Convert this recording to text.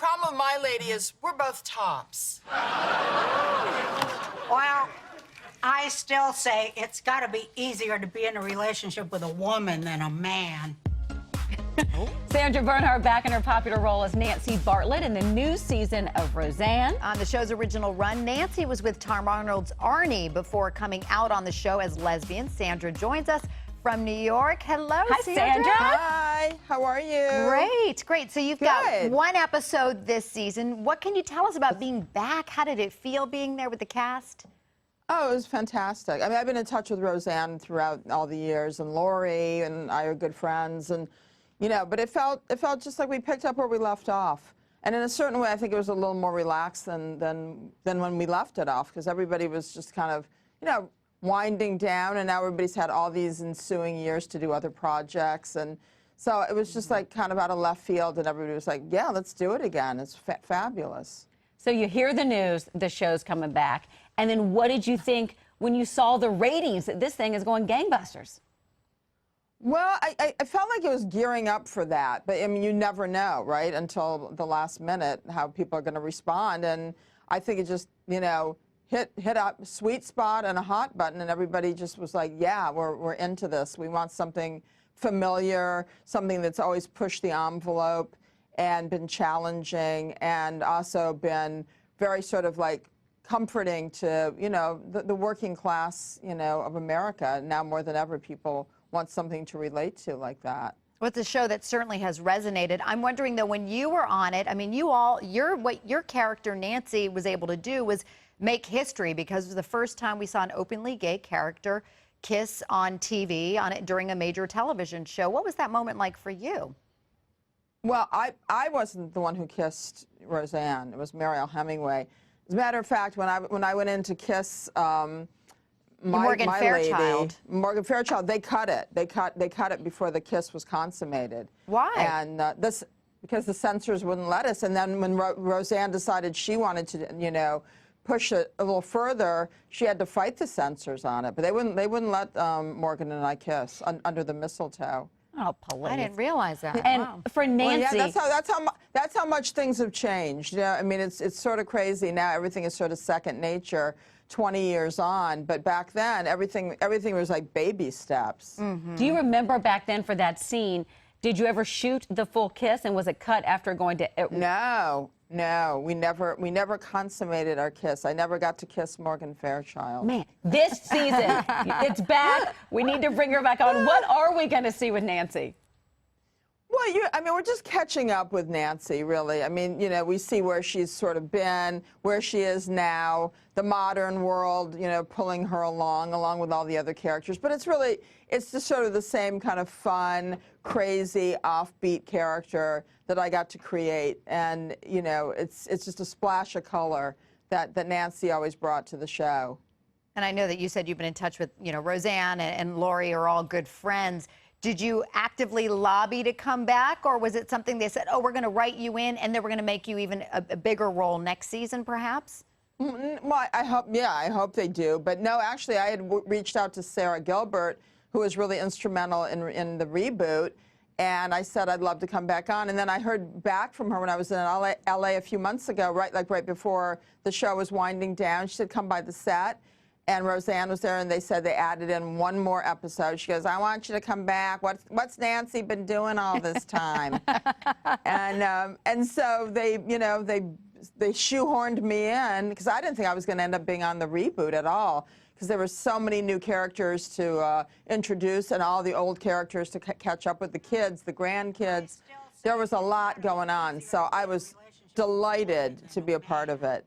problem with my lady is we're both tops. Well, I still say it's got to be easier to be in a relationship with a woman than a man. Sandra Bernhard back in her popular role as Nancy Bartlett in the new season of Roseanne. On the show's original run, Nancy was with Tom Arnold's Arnie before coming out on the show as lesbian. Sandra joins us from New York. Hello, Hi, Sandra. Hi, how are you? Great, great. So you've got one episode this season. What can you tell us about being back? How did it feel being there with the cast? Oh, it was fantastic. I mean, I've been in touch with Roseanne throughout all the years, and Lori and I are good friends, and you know, but it felt just like we picked up where we left off. And in a certain way, I think it was a little more relaxed than when we left it off, because everybody was just kind of, you know, winding down, and now everybody's had all these ensuing years to do other projects, and so it was just like kind of out of left field, and everybody was like, yeah, let's do it again. It's fabulous. So you hear the news, the show's coming back, and then what did you think when you saw the ratings that this thing is going gangbusters? Well, I felt like it was gearing up for that, but I mean, you never know, right, until the last minute how people are going to respond, and I think it just, you know, hit a sweet spot and a hot button, and everybody just was like, yeah, we're into this. We want something familiar, something that's always pushed the envelope and been challenging, and also been very sort of like comforting to, you know, the working class, you know, of America. Now more than ever, people want something to relate to like that. Well, it's a show that certainly has resonated. I'm wondering, though, when you were on it, I mean, what your character, Nancy, was able to do was make history, because it was the first time we saw an openly gay character kiss on TV during a major television show. What was that moment like for you? Well, I wasn't the one who kissed Roseanne. It was Mariel Hemingway. As a matter of fact, when I went in to kiss Morgan Fairchild. lady, Morgan Fairchild, they cut it. They cut it before the kiss was consummated. Why? And because the censors wouldn't let us. And then when Roseanne decided she wanted to, you know, push it a little further, she had to fight the censors on it. But they wouldn't let Morgan and I kiss under the mistletoe. Oh, police. I didn't realize that. And wow. for Nancy, well, yeah, that's how much things have changed. You know, I mean, it's sort of crazy now. Everything is sort of second nature 20 years on, but back then everything was like baby steps. Mm-hmm. Do you remember back then for that scene, did you ever shoot the full kiss, and was it cut after going to No, we never consummated our kiss. I never got to kiss Morgan Fairchild. Man, this season, it's back. We need to bring her back on. What are we going to see with Nancy? Well, I mean, we're just catching up with Nancy, really. I mean, you know, we see where she's sort of been, where she is now, the modern world, you know, pulling her along with all the other characters. But it's just sort of the same kind of fun, crazy, offbeat character that I got to create. And, you know, it's just a splash of color that Nancy always brought to the show. And I know that you said you've been in touch with, you know, Roseanne and Lori are all good friends. Did you actively lobby to come back, or was it something they said, oh, we're going to write you in, and then we're going to make you even a bigger role next season, perhaps? Well, I hope they do. But no, actually, I had reached out to Sarah Gilbert, who was really instrumental in the reboot, and I said I'd love to come back on. And then I heard back from her when I was in LA a few months ago, right before the show was winding down. She said, come by the set. And Roseanne was there, and they said they added in one more episode. She goes, I want you to come back. What's Nancy been doing all this time? and so they, you know, they shoehorned me in, because I didn't think I was going to end up being on the reboot at all, because there were so many new characters to introduce, and all the old characters to catch up with the kids, the grandkids. There was a lot going on, so I was delighted to be a part of it.